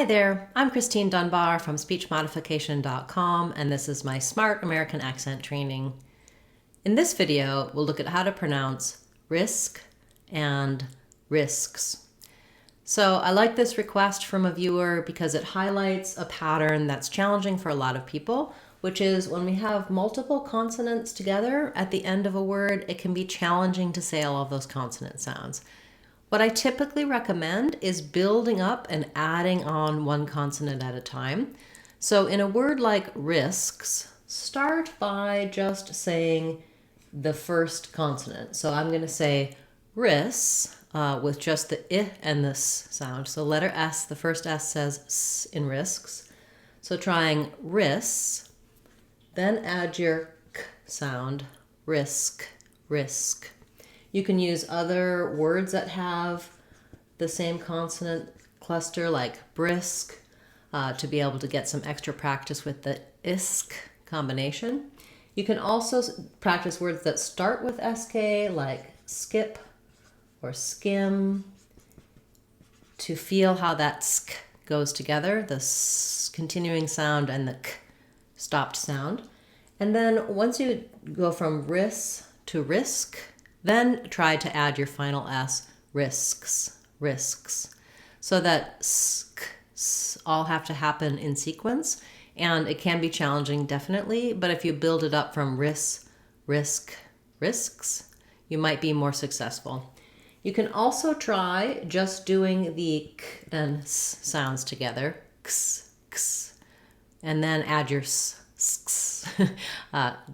Hi there, I'm Christine Dunbar from speechmodification.com, and this is my Smart American Accent training. In this video, we'll look at how to pronounce risk and risks. So I like this request from a viewer because it highlights a pattern that's challenging for a lot of people, which is when we have multiple consonants together at the end of a word, it can be challenging to say all of those consonant sounds. What I typically recommend is building up and adding on one consonant at a time. So in a word like risks, start by just saying the first consonant. So I'm going to say ris with just the I and the S sound. So letter S, the first S says S in risks. So trying ris, then add your K sound, risk, risk. You can use other words that have the same consonant cluster like brisk to be able to get some extra practice with the isk combination. You can also practice words that start with sk like skip or skim to feel how that sk goes together, the s continuing sound and the k stopped sound. And then once you go from ris to risk, then try to add your final S, risks, risks. So that sk, s all have to happen in sequence, and it can be challenging definitely, but if you build it up from risk, risks, you might be more successful. You can also try just doing the k and s sounds together, ks, ks, and then add your s, s.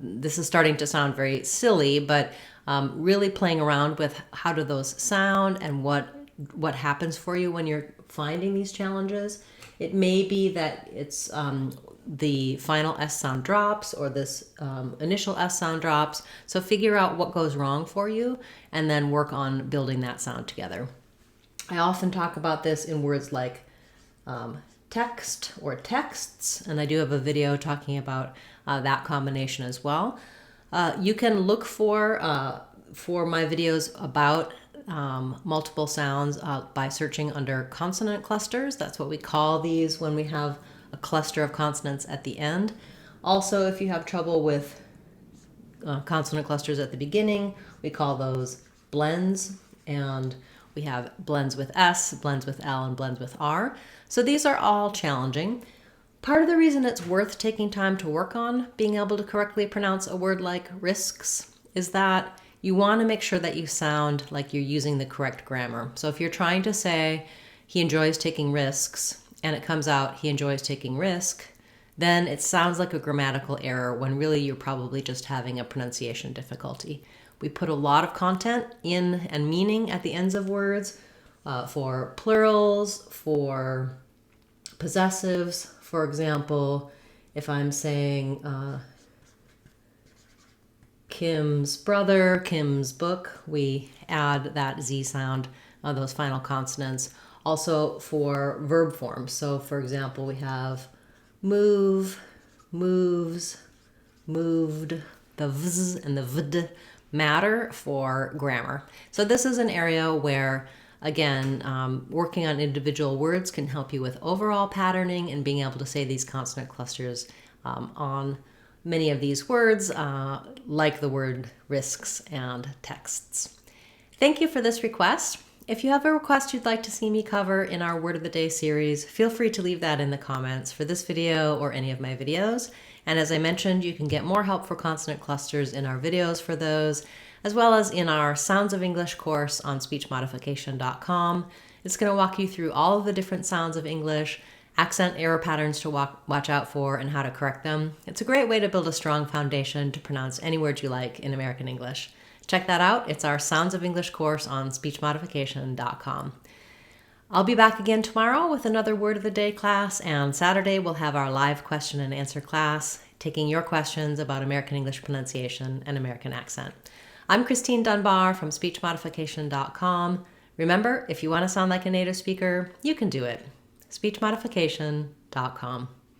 This is starting to sound very silly, but really playing around with how do those sound and what happens for you when you're finding these challenges. It may be that it's the final S sound drops or this initial S sound drops. So figure out what goes wrong for you and then work on building that sound together. I often talk about this in words like text or texts, and I do have a video talking about that combination as well. You can look for my videos about multiple sounds by searching under consonant clusters. That's what we call these when we have a cluster of consonants at the end. Also, if you have trouble with consonant clusters at the beginning, we call those blends, and we have blends with S, blends with L, and blends with R. So these are all challenging. Part of the reason it's worth taking time to work on being able to correctly pronounce a word like risks is that you want to make sure that you sound like you're using the correct grammar. So if you're trying to say he enjoys taking risks and it comes out he enjoys taking risk, then it sounds like a grammatical error when really you're probably just having a pronunciation difficulty. We put a lot of content in and meaning at the ends of words for plurals, for possessives. For example, if I'm saying Kim's brother, Kim's book, we add that Z sound, those final consonants. Also for verb forms. So for example, we have move, moves, moved. The vz and the vd matter for grammar. So this is an area where, again, working on individual words can help you with overall patterning and being able to say these consonant clusters on many of these words, like the word risks and texts. Thank you for this request. If you have a request you'd like to see me cover in our Word of the Day series, feel free to leave that in the comments for this video or any of my videos. And as I mentioned, you can get more help for consonant clusters in our videos for those, as well as in our Sounds of English course on speechmodification.com. It's going to walk you through all of the different sounds of English, accent error patterns to watch out for, and how to correct them. It's a great way to build a strong foundation to pronounce any word you like in American English. Check that out. It's our Sounds of English course on speechmodification.com. I'll be back again tomorrow with another Word of the Day class, and Saturday we'll have our live question and answer class, taking your questions about American English pronunciation and American accent. I'm Christine Dunbar from speechmodification.com. Remember, if you want to sound like a native speaker, you can do it. speechmodification.com.